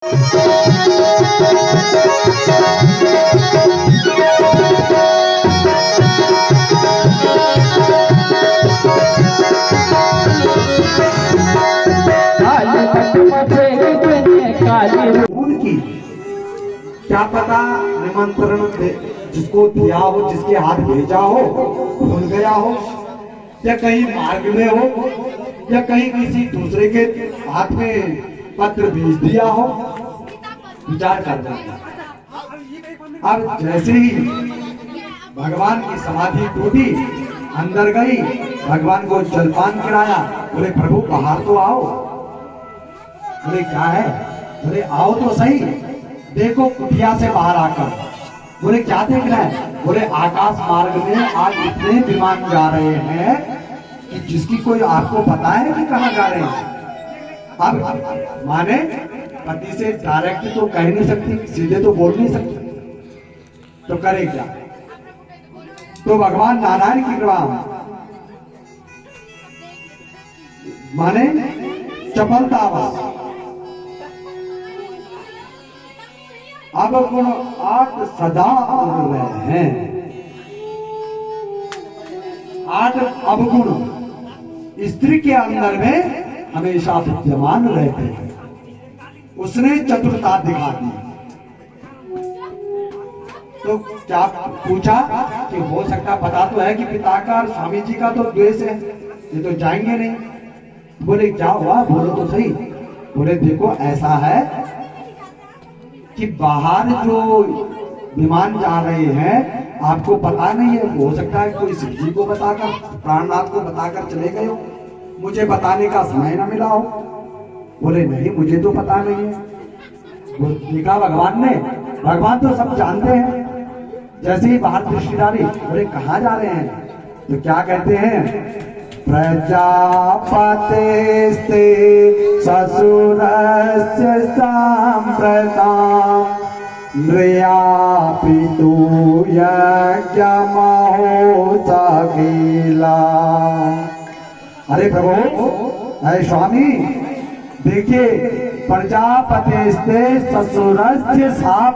उनकी क्या पता निमंत्रण जिसको दिया हो, जिसके हाथ भेजा हो, भूल गया हो, या कहीं मार्ग में हो, या कहीं किसी दूसरे के हाथ में पत्र भेज दिया हो। विचार करना। अब जैसे ही भगवान की समाधि टूटी, अंदर गई, भगवान को जलपान कराया, बोले प्रभु बाहर तो आओ। बोले क्या है? बोले आओ तो सही, देखो कुटिया से बाहर आकर। बोले क्या देख रहे हैं? बोले आकाश मार्ग में आज इतने विमान जा रहे हैं कि जिसकी कोई आपको पता है कि कहाँ जा रहे हैं। अब माने पति से डायरेक्ट तो कह नहीं सकती, सीधे तो बोल नहीं सकती, तो करे क्या? तो भगवान नारायण की कृपा माने चपलता बस। अब गुण 8 सदा उड़ रहे हैं, 8 अवगुण स्त्री के अंदर में हमेशा विद्यमान रहते हैं। उसने चतुरता दिखा दी। तो क्या पूछा कि हो सकता, पता तो है कि पिता का और स्वामी जी का तो द्वेष है, ये तो जाएंगे नहीं। बोले क्या हुआ? बोलो तो सही। बोले देखो ऐसा है कि बाहर जो विमान जा रहे हैं आपको पता नहीं है, हो सकता है कोई शिव जी को बताकर, प्राणनाथ को बताकर चले गए हो, मुझे बताने का समय ना मिला हो। बोले नहीं मुझे तो पता नहीं है। देखा भगवान ने, भगवान तो सब जानते हैं। जैसे ही बाहर दृष्टि डाली, बोले कहाँ जा रहे हैं? तो क्या कहते हैं? प्रजापते ससुरस्य सांप्रतां नृयापितु यज्ञमहो सकीला। अरे प्रभु, अरे स्वामी, देखिए प्रजापते ससुरस्य साप,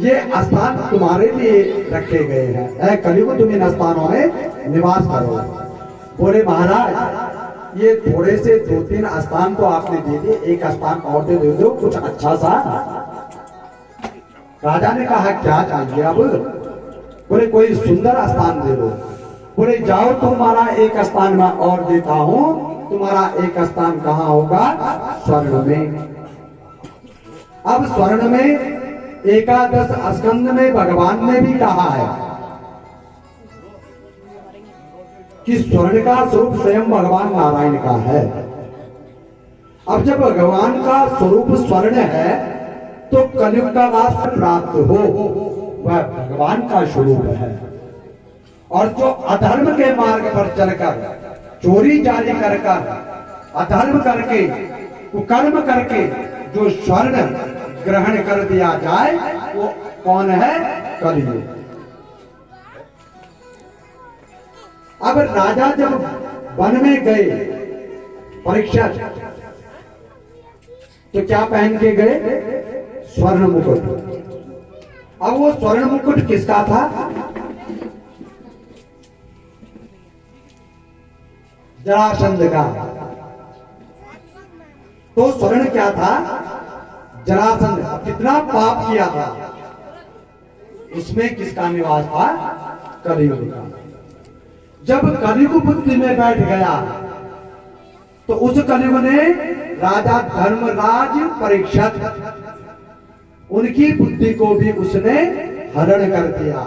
ये स्थान तुम्हारे लिए रखे गए हैं। कलियुग तुम इन स्थानों में निवास करो। बोले महाराज ये थोड़े से 2-3 स्थान तो आपने दे दिए, एक स्थान और दे दो कुछ अच्छा सा। राजा ने कहा क्या चाहिए अब? बोले कोई सुंदर स्थान दे दो। बोले जाओ तुम्हारा एक स्थान में और देता हूं। तुम्हारा एक स्थान कहाँ होगा? स्वर्ण में। अब स्वर्ण में 11 स्कंद में भगवान ने भी कहा है कि स्वर्ण का स्वरूप स्वयं भगवान नारायण का है। अब जब भगवान का स्वरूप स्वर्ण है तो कलयुग का नाश प्राप्त हो, वह भगवान का स्वरूप है। और जो अधर्म के मार्ग पर चलकर, चोरी जारी कर अधर्म करके, कुकर्म करके जो स्वर्ण ग्रहण कर दिया जाए वो कौन है? कलयुग। अब राजा जब वन में गए परीक्षा, तो क्या पहन के गए? स्वर्ण मुकुट। अब वो स्वर्ण मुकुट किसका था? जरासंध का। तो स्वर्ण क्या था? जरासंध। कितना पाप किया था, उसमें किसका निवास था? कलियुग का। जब कलियुग बुद्धि में बैठ गया तो उस कलियुग ने राजा धर्मराज परीक्षित, उनकी बुद्धि को भी उसने हरण कर दिया,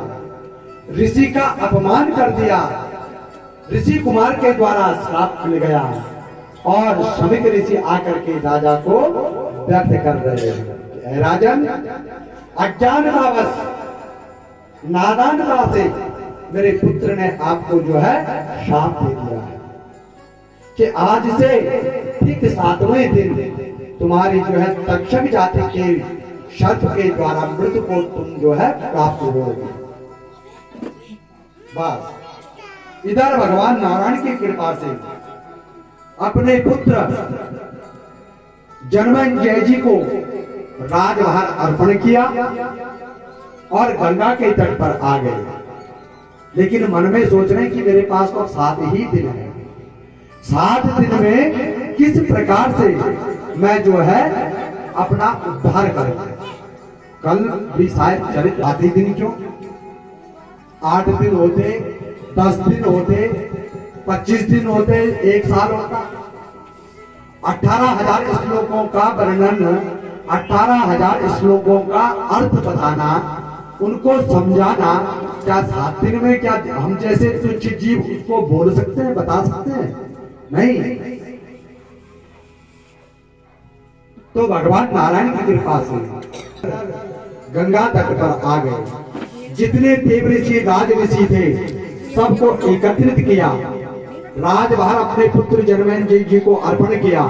ऋषि का अपमान कर दिया। ऋषि कुमार के द्वारा श्राप मिल गया और श्रमिक ऋषि आकर के राजा को व्यर्थ कर रहे हैं। राजन, अज्ञानतावश, नादानता से मेरे पुत्र ने आपको जो है शाप दे दिया है कि आज से ठीक 7वें दिन तुम्हारी जो है तक्षक जाति के शर्त के द्वारा मृत्यु को तुम जो है प्राप्त होगी। बस इधर भगवान नारायण की कृपा से अपने पुत्र जन्मेजय जी को राजभार अर्पण किया और गंगा के तट पर आ गए। लेकिन मन में सोच रहे हैं कि मेरे पास तो 7 ही दिन है, 7 दिन में किस प्रकार से मैं जो है अपना उद्धार करूं। कल भी शायद चरित आधे दिन क्यों, 8 दिन होते, 10 दिन होते, 25 दिन होते, 1 साल होता। 18,000 श्लोकों का वर्णन, 18,000 श्लोकों का अर्थ बताना, उनको समझाना, क्या 7 दिन में क्या हम जैसे तुच्छ जीव उसको बोल सकते हैं, बता सकते हैं? नहीं। तो भगवान नारायण की कृपा से गंगा तट पर आ गए। जितने देव ऋषि राज ऋषि थे सबको एकत्रित किया, राजभार अपने पुत्र जनमेजय जी को अर्पण किया,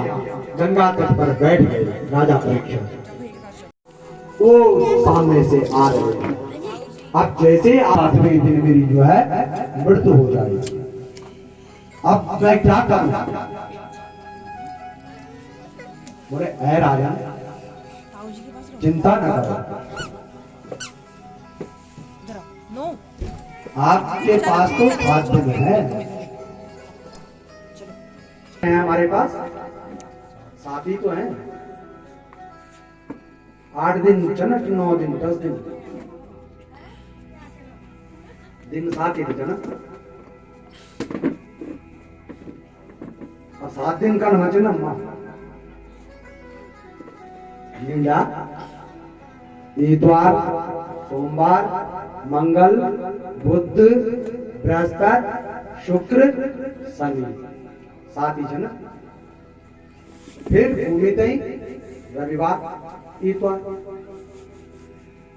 गंगा तट पर बैठ गए। राजा परीक्षित वो सामने से आ रहे हैं। अब जैसे 8वें दिन मेरी जो है मृत्यु हो जाएगी, अब मैं क्या करूं? बोले ऐ राजा चिंता न करो, आपके पास तो 7 दिन है हमारे पास 7 ही तो है। 8 दिन जनक, 9 दिन, 10 दिन, दिन 7 ही जनक और 7 दिन का नमचन लीला इतवार, सोमवार, मंगल, बुध, बृहस्पति, शुक्र, शनि, 7 ही जनक। फिर भूमि तई रविवार, इतवार।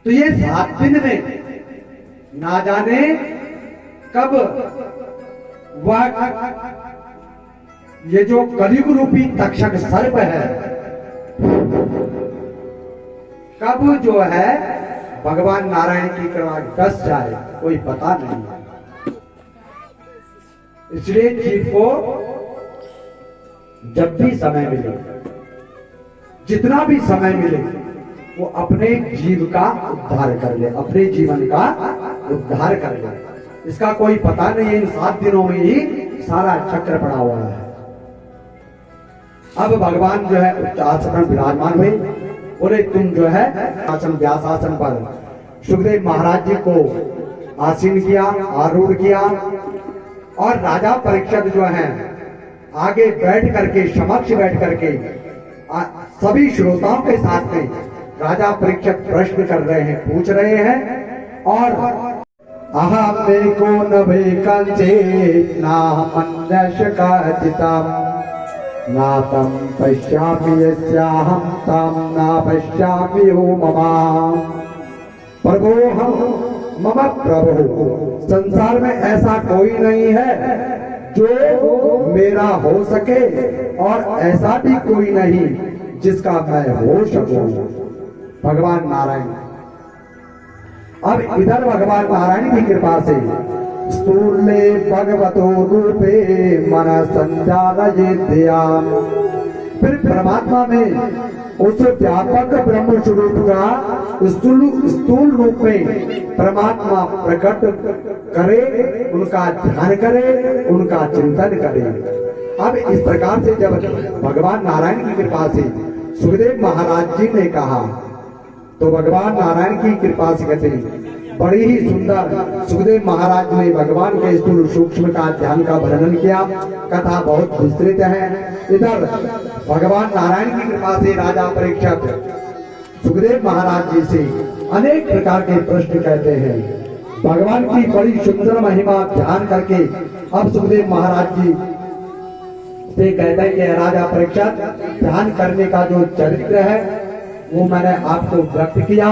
तो ये 7 दिन में ना जाने कब वह ये जो कलियुग रूपी तक्षक सर्प है कब जो है भगवान नारायण की कृपा डस जाए, कोई पता नहीं। इसलिए जीव को जब भी समय मिले, जितना भी समय मिले, वो अपने जीव का उद्धार कर ले, अपने जीवन का उद्धार कर ले। इसका कोई पता नहीं, इन 7 दिनों में ही सारा चक्र पड़ा हुआ है। अब भगवान जो है उच्च आसन विराजमान हुए, बोले तुम जो है आसन व्यास आसन पर सुखदेव महाराज जी को आसीन किया, आरूढ़ किया और राजा परीक्षित जो है आगे बैठ करके, समक्ष बैठ करके सभी श्रोताओं के साथ में राजा परीक्षित प्रश्न कर रहे हैं, पूछ रहे हैं। और अहम को नभे कंचे ना ना तम पश्यामि यस्याहं तम ना पश्यामि हो ममा प्रभो हम मम प्रभु। संसार में ऐसा कोई नहीं है जो मेरा हो सके और ऐसा भी कोई नहीं जिसका मैं हो सकूं। भगवान नारायण। अब इधर भगवान नारायण की कृपा से स्थूले भगवतो रूपे मन संजालयेद्या, फिर परमात्मा में उस व्यापक ब्रह्म स्वरूप का स्थूल रूप में परमात्मा प्रकट करे, उनका ध्यान करे, उनका चिंतन करे। अब इस प्रकार से जब भगवान नारायण की कृपा से सुखदेव महाराज जी ने कहा तो भगवान नारायण की कृपा से कहते बड़ी ही सुंदर सुखदेव महाराज ने भगवान के स्थूल सूक्ष्म का ध्यान का वर्णन किया। कथा बहुत विस्तृत है। इधर भगवान नारायण की कृपा से राजा परीक्षित सुखदेव महाराज जी से अनेक प्रकार के प्रश्न कहते हैं। भगवान की बड़ी सुंदर महिमा ध्यान करके अब सुखदेव महाराज जी से कहते हैं कि राजा परीक्षित, ध्यान करने का जो चरित्र है वो मैंने आपको व्यक्त किया।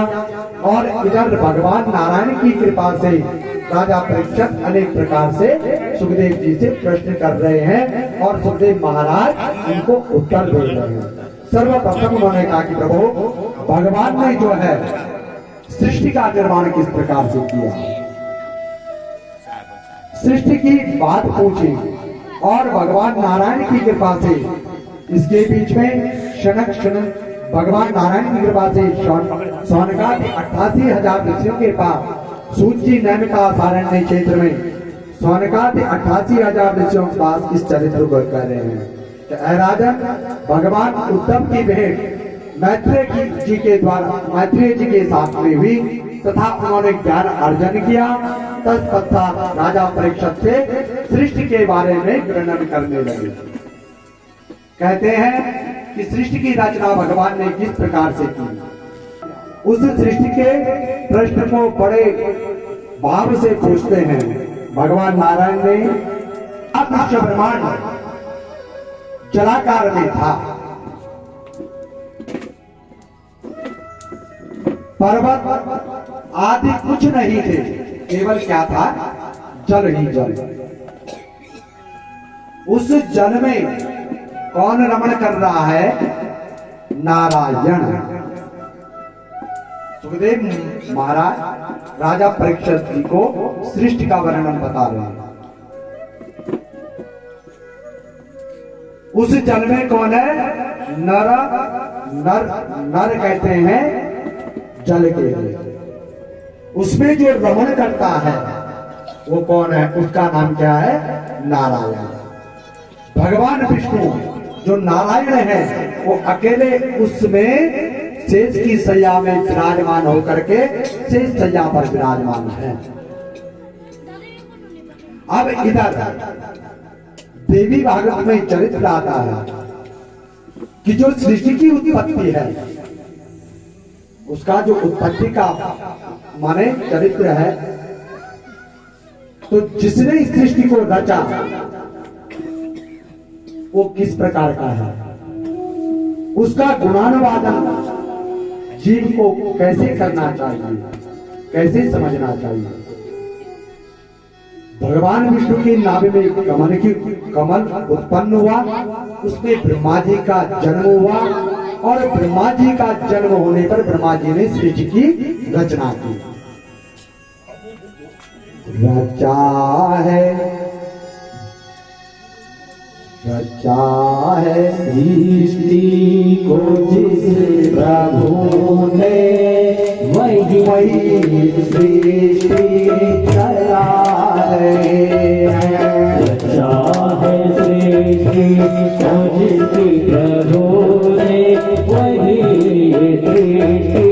और इधर भगवान नारायण की कृपा से राजा परीक्षित अनेक प्रकार से सुखदेव जी से प्रश्न कर रहे हैं और सुखदेव महाराज उनको उत्तर दे रहे हैं। सर्वप्रथम उन्होंने कहा कि प्रभु, भगवान ने जो है सृष्टि का निर्माण किस प्रकार से किया, सृष्टि की बात पूछी और भगवान नारायण की कृपा से इसके बीच में क्षण क्षण भगवान नारायण की कृपा से सोनका के 88,000 ऋषियों के पास सूची नैमिका सारण्य क्षेत्र में सोनका के 88,000 ऋषियों के पास इस चरित्र को कर रहे हैं। तो राजन, भगवान उद्धव की भेंट मैत्रेय जी के साथ में हुई तथा उन्होंने ज्ञान अर्जन किया। तत्पश्चात राजा परीक्षित से सृष्टि के बारे में वर्णन करने लगे। कहते हैं कि सृष्टि की रचना भगवान ने किस प्रकार से की। उस सृष्टि के प्रश्न को बड़े भाव से पूछते हैं। भगवान नारायण ने अदृश्य ब्रह्मांड जलाकार में था, पर्वत आदि कुछ नहीं थे, केवल क्या था, जल ही जल। उस जल में कौन रमण कर रहा है? नारायण। सुखदेव महाराज राजा परीक्षित जी को सृष्टि का वर्णन बता रहे हैं। उस जल में कौन है? नर कहते हैं जल के लिए। उसमें जो रमण करता है वो कौन है? उसका नाम क्या है? नारायण। भगवान विष्णु जो नारायण है वो अकेले उसमें शेष की सैया में विराजमान होकर के शेष सैया पर विराजमान है। अब इधर देवी भागवत में चरित्र आता है कि जो सृष्टि की उत्पत्ति है उसका जो उत्पत्ति का माने चरित्र है, तो जिसने इस सृष्टि को रचा वो किस प्रकार का है, उसका गुणानुवादन जीव को कैसे करना चाहिए, कैसे समझना चाहिए। भगवान विष्णु की नाभि में कमल उत्पन्न हुआ, उसमें ब्रह्मा जी का जन्म हुआ और ब्रह्मा जी का जन्म होने पर ब्रह्मा जी ने सृष्टि की रचना की। रचा है सृष्टि को जिस प्रभु ने वही सृष्टि चला है। रचा है सृष्टि को जिस प्रभु ने वही सृष्टि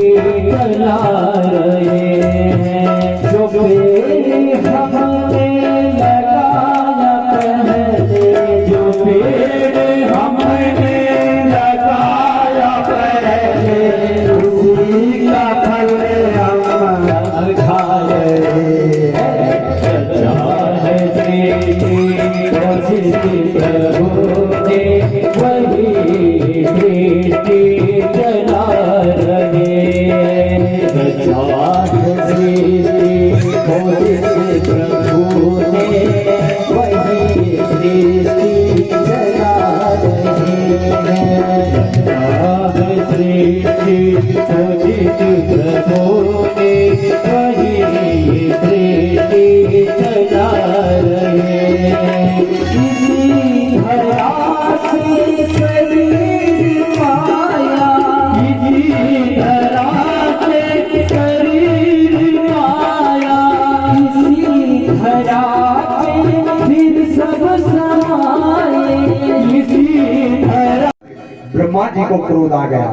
चला रहे हैं। जो पेड़ हमने लगाया पहले, जो पेड़ हमने लगाया पहले, उसी का फल हम खा रहे हैं। रचा है सृष्टि को जिस प्रभु ने वही सृष्टि चला रहे हैं। रचा है सृष्टि को जिस प्रभु ने वही सृष्टि चला रहे हैं। रचा है सृष्टि को जिस प्रभु ने वही सृष्टि चला रहे हैं। इसी हरा से शरीर पाया, इसी धरा से शरीर पाया, इसी धरा पे फिर सब समाए, इसी धरा। ब्रह्मा जी को क्रोध आ गया।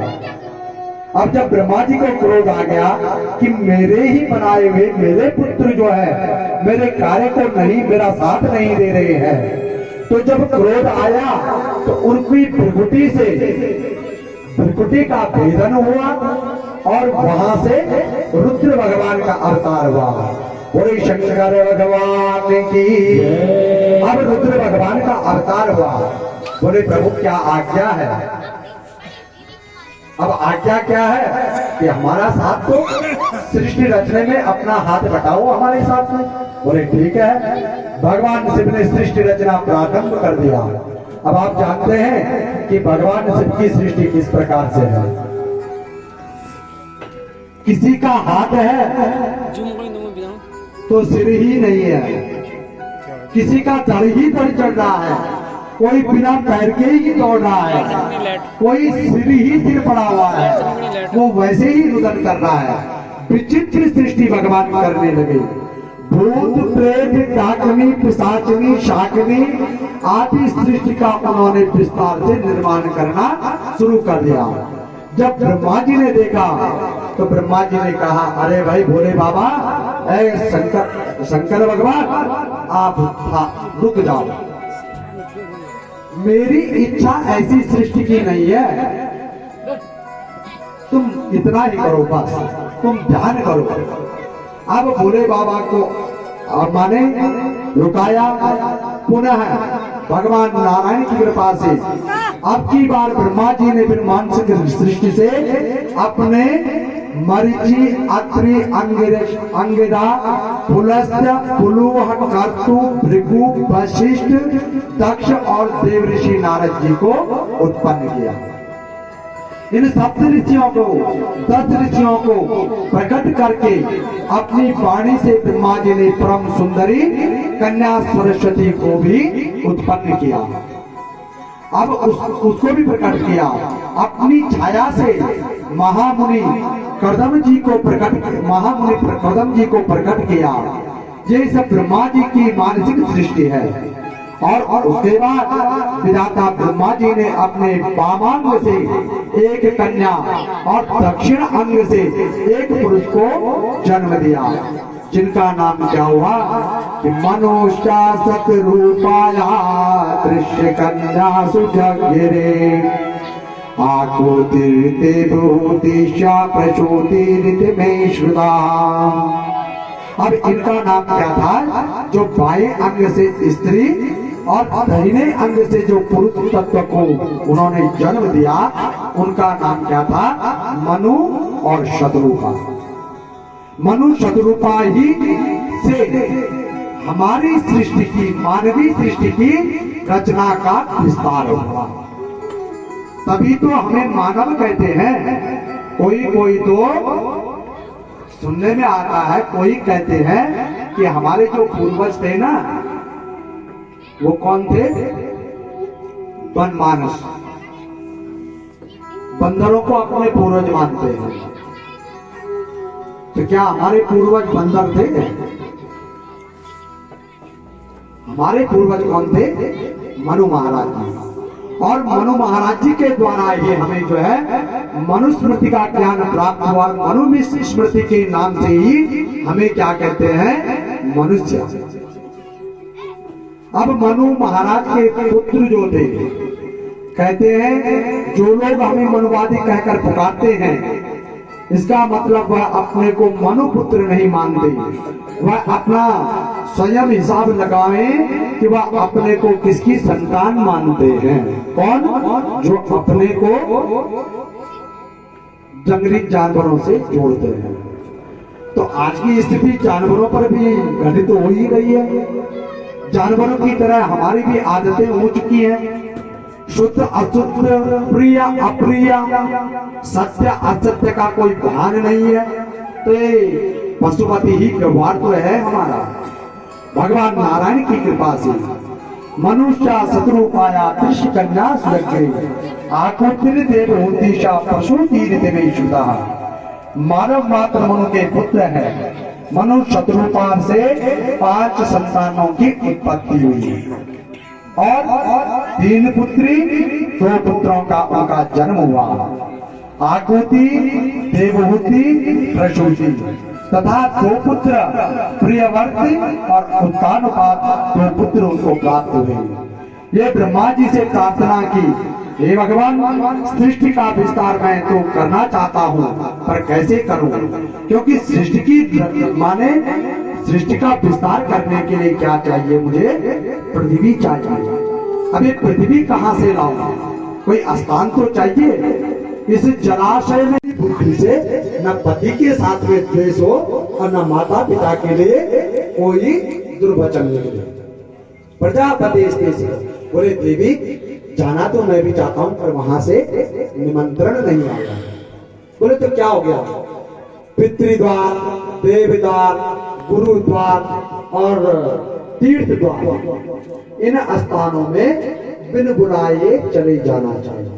अब जब ब्रह्मा जी को क्रोध आ गया कि मेरे ही बनाए हुए मेरे पुत्र जो है मेरे कार्य को नहीं, मेरा साथ नहीं दे रहे हैं, तो जब क्रोध आया तो उनकी भ्रुकुटी का भेदन हुआ और वहां से रुद्र भगवान का अवतार हुआ। बोले शंकर भगवान की। अब रुद्र भगवान का अवतार हुआ। बोले प्रभु क्या आज्ञा है? अब आज्ञा क्या है कि हमारा साथ तो सृष्टि रचने में अपना हाथ बटाओ हमारे साथ में। बोले ठीक है। भगवान शिव ने सृष्टि रचना प्रारंभ कर दिया। अब आप जानते हैं कि भगवान शिव की सृष्टि किस प्रकार से है। किसी का हाथ है तो सिर ही नहीं है, किसी का धड़ ही पर चढ़ रहा है, कोई बिना पैर के ही दौड़ रहा है। कोई सिर ही सिर पड़ा हुआ है, वो वैसे ही रुदन कर रहा है। विचित्र सृष्टि भगवान करने लगे। भूत प्रेत डाकनी पिशाचनी शाकनी आदि सृष्टि का उन्होंने विस्तार से निर्माण करना शुरू कर दिया। जब ब्रह्मा जी ने देखा तो ब्रह्मा जी ने कहा, अरे भाई भोले बाबा, ऐ शंकर भगवान, आप रुक जाओ, मेरी इच्छा ऐसी सृष्टि की नहीं है, तुम इतना ही करो, बस तुम ध्यान करो। अब भोले बाबा को माने रुकाया। पुनः भगवान नारायण की कृपा से अब की बार ब्रह्मा जी ने फिर मानसिक सृष्टि से अपने मरीचि अत्रि अंगिरा पुलस्त्य पुलुह कर्तु भृगु वशिष्ठ दक्ष और देव ऋषि नारद जी को उत्पन्न किया। इन सप्त ऋषियों को 10 ऋषियों को प्रकट करके अपनी वाणी से ब्रह्मा जी ने परम सुंदरी कन्या सरस्वती को भी उत्पन्न किया। अब उसको भी प्रकट किया। अपनी छाया से महामुनि कर्दम जी को प्रकट किया। ये सब ब्रह्मा जी की मानसिक सृष्टि है। और उसके बाद विधाता ब्रह्मा जी ने अपने वामांग से एक कन्या और दक्षिण अंग से एक पुरुष को जन्म दिया, जिनका नाम क्या हुआ कि मनुष्या सतरूपाया दृश्य कन्या सुजगिरे आकुतिर्ते भूतिशा प्रचोतिरित में श्रुता। अब इनका नाम क्या था? जो बाएं अंग से स्त्री और दाहिने अंग से जो पुरुष तत्व को उन्होंने जन्म दिया, उनका नाम क्या था? मनु और शतरूपा। मनु शतरूपा ही से हमारी सृष्टि की, मानवीय सृष्टि की रचना का विस्तार हुआ। तभी तो हमें मानव कहते हैं। कोई तो सुनने में आता है, कोई कहते हैं कि हमारे जो पूर्वज थे ना, वो कौन थे? वनमानस। बंदरों को अपने पूर्वज मानते हैं। तो क्या हमारे पूर्वज बंदर थे? हमारे पूर्वज कौन थे? मनु महाराज जी। और मनु महाराज जी के द्वारा ये हमें जो है मनुस्मृति का ज्ञान प्राप्त हुआ। मनु स्मृति के नाम से ही हमें क्या कहते हैं? मनुष्य। अब मनु महाराज के पुत्र जो थे, कहते हैं जो लोग हमें मनुवादी कहकर पुकारते हैं, इसका मतलब वह अपने को मनु पुत्र नहीं मानते। वह अपना स्वयं हिसाब लगाएं कि वह अपने को किसकी संतान मानते हैं। कौन? जो अपने को जंगली जानवरों से जोड़ते हैं। तो आज की स्थिति जानवरों पर भी घटित हो ही रही है। जानवरों की तरह हमारी भी आदतें हो चुकी हैं। शुद्ध अशुद्ध, प्रिय अप्रिय, सत्य असत्य का कोई भान नहीं है। तो ये पशुपति ही व्यवहार तो है हमारा। भगवान नारायण की कृपा से मनुष्य शत्रुपाया कृष्ण कन्या सुलग आकुतिर देव उद्दिशा पशु तीर्थ में शुदा। मानव मात्र मनु के पुत्र है। मनु शत्रुपाल से 5 संतानों की उत्पत्ति हुई और 3 पुत्री, 2 पुत्रों का उनका जन्म हुआ। आकुति, देवहूति, प्रसूति तथा 2 पुत्र प्रियवर्ती और उत्तानुपात 2 पुत्र उनको प्राप्त हुए। ये ब्रह्मा जी से प्रार्थना की, हे भगवान, सृष्टि का विस्तार मैं तो करना चाहता हूँ, पर कैसे करूँ? क्योंकि सृष्टि की माने सृष्टि का विस्तार करने के लिए क्या चाहिए? मुझे पृथ्वी चाहिए। अब ये पृथ्वी कहाँ से लाऊं? कोई स्थान तो चाहिए। इस जलाशय में बुद्धि से न पति के साथ में द्वेष हो और न माता पिता के लिए कोई दुर्वचन निकले। प्रजापति बोले, देवी जाना तो मैं भी चाहता हूं, पर वहां से निमंत्रण नहीं आता। बोले तो क्या हो गया? पितृद्वार, देवद्वार, गुरुद्वार और तीर्थ द्वार, इन स्थानों में बिन बुलाए चले जाना चाहिए।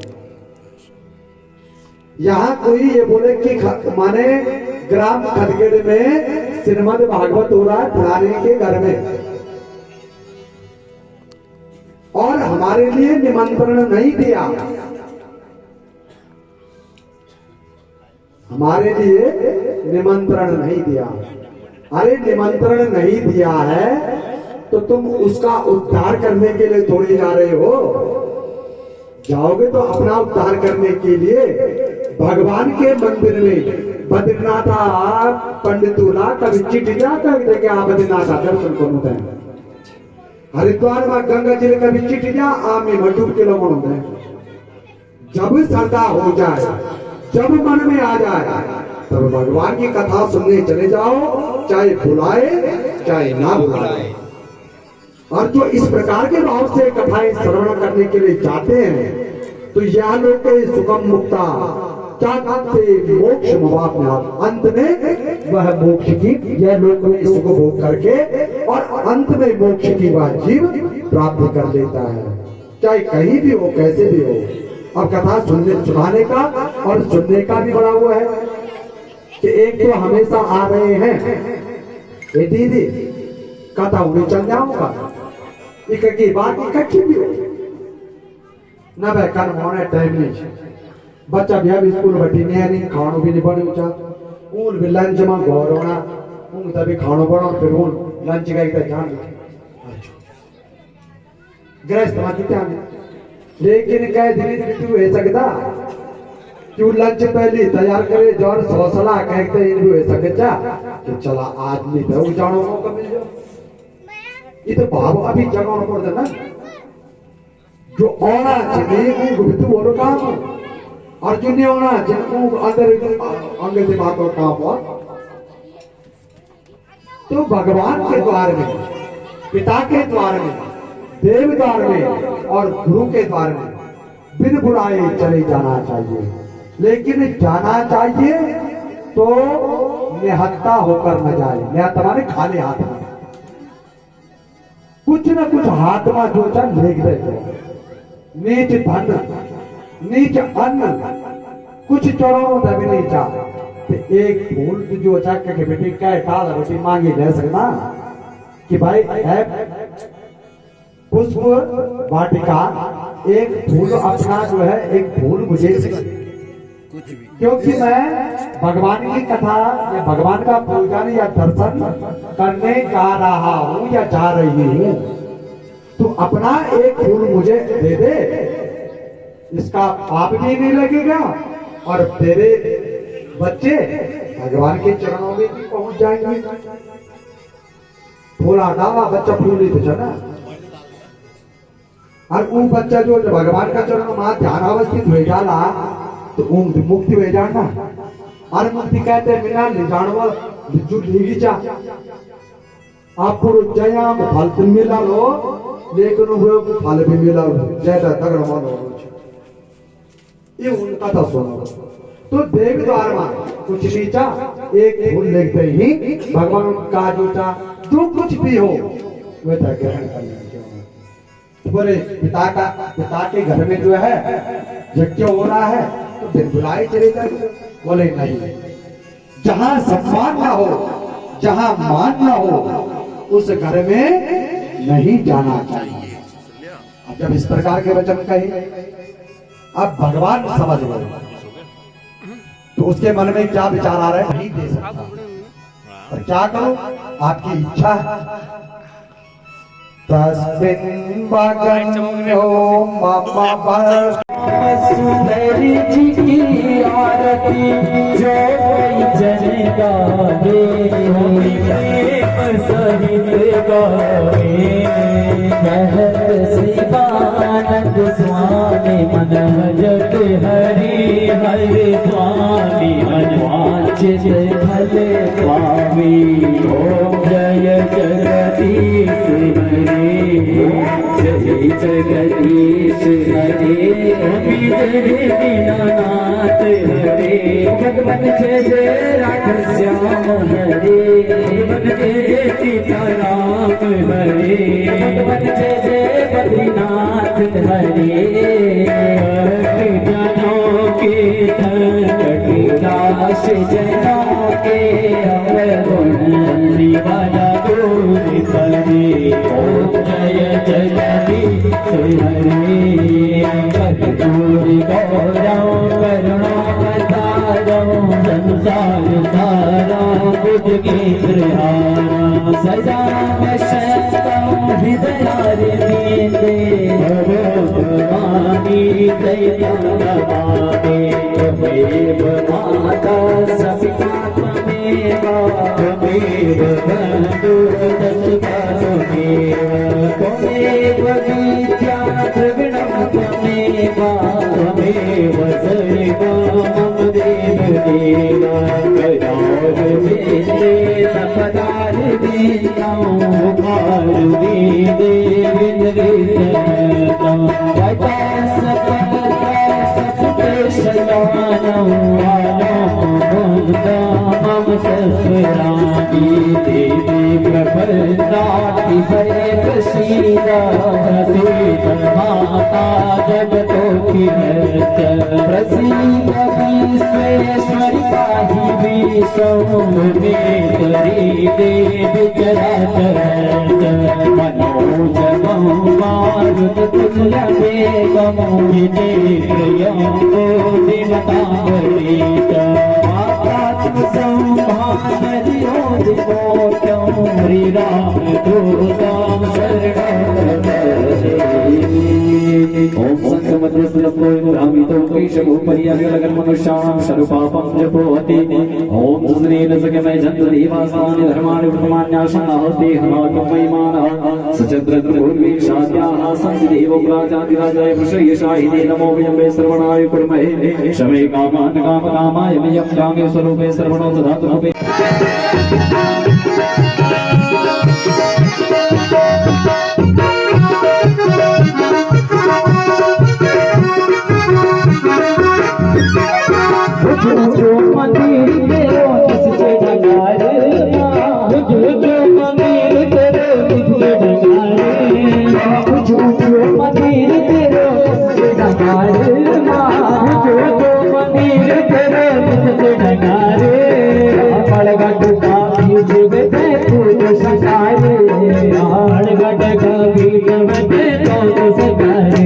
यहाँ कोई ये बोले कि माने ग्राम खदगेड़ में श्रीमद् भागवत हो रहा है फलाने के घर में, और हमारे लिए निमंत्रण नहीं दिया, हमारे लिए निमंत्रण नहीं दिया। अरे निमंत्रण नहीं दिया है तो तुम उसका उद्धार करने के लिए थोड़ी जा रहे हो, जाओगे तो अपना उद्धार करने के लिए भगवान के मंदिर में बद्रीनाथ पंडितूला कभी चिटिया कर देंगे आप बद्रीनाथ दर्शन करते हैं, हरिद्वार में गंगा जी कभी चिटिया आमे मडूब के लोग होते हैं। जब श्रद्धा हो जाए, जब मन में आ जाए, तब भगवान की कथा सुनने चले जाओ, चाहे बुलाए चाहे ना बुलाए। और जो इस प्रकार के भाव से कथाएं श्रवण करने के लिए जाते हैं तो यह लोग सुगम मुक्ता क्या कहते मोक्ष मवाप्त, अंत में वह मोक्ष की यह लोक में सुख भोग करके और अंत में मोक्ष की वह जीव प्राप्त कर लेता है, चाहे कहीं भी हो कैसे भी हो। अब कथा सुनाने का और सुनने का भी बड़ा हुआ है कि एक तो हमेशा आ रहे हैं, ये दीदी कथा उन्हें चल जाऊंगा की बात इकट्ठी भी हो ना भाई कर होने टाइम नहीं, बच्चा भी अब स्कूल बैठी नहीं खानो भी नहीं बने ऊंचा उन भी लंच में गौर होना उन तभी खानो बनो फिर उन लंच का इतना ध्यान गृहस्थ में कितना, लेकिन कह दिन तू है सकता क्यों लंच पहले तैयार करे जोर सौसला कहते इन भी है सकता कि चला आदमी तो जानो मौका मिल जाओ। ये तो भाव अभी जगाना पड़ता ना, जो औना चाहिए वो तो बोलो काम, और जो नहीं होना जिनको अंदर अंग दिमाग का काम हुआ तो भगवान के द्वार में, पिता के द्वार में, देव द्वार में और गुरु के द्वार में बिन बुलाए चले जाना चाहिए। लेकिन जाना चाहिए तो निहत्ता होकर न जाए, निहत्ता माने खाली हाथ में, कुछ न कुछ हाथ में जो चाहे लेग दे, नीच धन नीच अन्न कुछ चढ़ाओ तभी नहीं चाह, एक फूल जो चाह के बेटी क्या डाल रोटी मांगी ले सकना कि भाई है पुष्प वाटिका, एक फूल अपना जो है एक फूल मुझे, क्योंकि मैं भगवान की कथा या भगवान का पूजन या दर्शन करने जा रहा हूँ या जा रही हूँ, तो अपना एक फूल मुझे दे दे, इसका पाप भी नहीं लगेगा और तेरे बच्चे भगवान के चरणों में भी पहुंच जाएंगे। फूल डाला बच्चा फूल ही तो चला, और वो बच्चा जो भगवान का चरणों में ध्यान अवस्थित हो जाला तो मुक्ति हो जाना, और मुक्ति कहते हैं बिना ले जानवा जो लेगी जा आप जयाम फल तो मिला लो, लेकिन वो फल भी मिला ज्यादा तगड़ा मानो, ये उनका था सुनो। तो देव द्वार में कुछ नीचा एक फूल लेते ही भगवान का जो कुछ भी हो वह ग्रहण करना। बोले पिता के घर में जो है यज्ञ हो रहा है तो फिर बुलाए चले जाए, बोले नहीं, जहां सम्मान ना हो, जहां मान ना हो, उस घर में नहीं जाना चाहिए। अब जब इस प्रकार के वचन कहे, अब भगवान समझ गए तो उसके मन में क्या विचार आ रहा है नहीं दे सकता, और क्या करो आपकी इच्छा है। तस्मिन् भगन्यो मम सुंदरी जी की आरती जो कोई जन गावे, प्रेम सहित गावे। कहत शिवानंद स्वामी मन भजत हरि, हरि स्वामी मनवांचित फल पावे। ओम जय जगदीश हरे, जय जगदीश हरे, दीनानाथ हरे। भगवान जय जय राधा श्याम हरे, भगवान जय जय सीताराम हरे, भगवान जय जय बद्रीनाथ हरे। जनों के संकट नाश जनों के अवगुण शिवाला दूर करे। ओम जय जगदीश हरे कर्पूर गौरव करुणावतारं संसार सारं बुद्धगीतहारं सदा वसन्तं हृदयारविन्दे भगवानी दैत्यनमामि। त्वमेव माता सपिता त्वमेव त्वमेव बन्धुर्दशका त्वमेव विद्या द्रविणं त्वमेव त्वमेव सर्वं मम देवदेव। गदारविन्दे तपदारविन्दं उपारविन्दे विन्दविसर्गं वैतासपदसुतशयानं मम सस्वरामि। देवी प्रपन्नाति हरे प्रसीद प्रसीद माता जगतोऽखिलस्य प्रसीद विश्वेश्वरि पाहि विश्वमेश्वरि देवि चराचरस्य मनोजवं मारुततुल्यवेगं विनेत्रयं कोटिमतावरेत। संभावरियोदिकोट्यं श्रीरामदूतं शरणं व्रजे। ओम संसमद्रस्वस्वरामितो केशभूपर्यगलगन्मनुष्याणां शरुपापं जपोति। ओम सुनेन सगमय जन्तदेवासानि धर्माणि वर्तमान्याशानाहते हनाकमयमानः सचन्द्रपूर्वी शाद्याः संसिदेव प्राजातिराजाय वृषयशाहिने नमो विजम्बे श्रवणाय कुर्महे। शमे कामान् कामकामाय विजं कामे स्वरूपे श्रवणो दधातु रूपे। जो मंदिर तेरो किसके ढंगारे जो मंदिर तेरो किसके ढंगारे जो मंदिर तेरो किसके ढंगारे जो मंदिर तेरो किसके ढंगारे अड़गट का बीज बते फूल सजाए अड़गट का बीज बते तो सजाए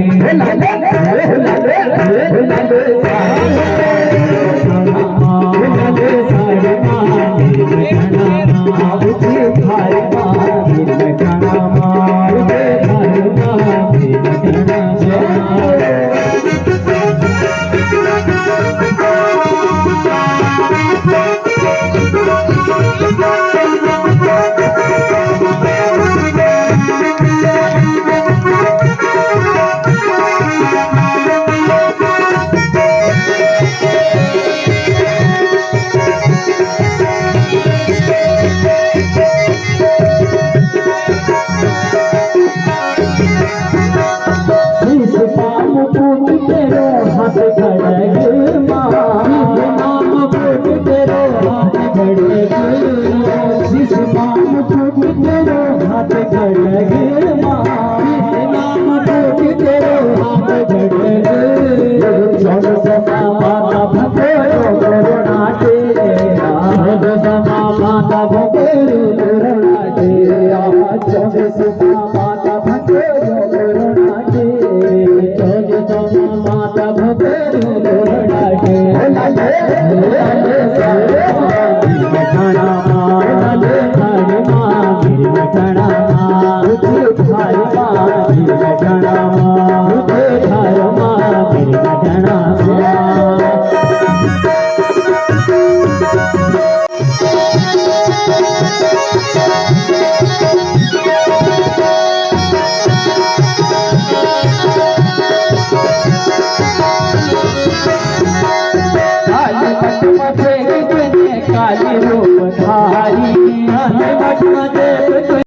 काली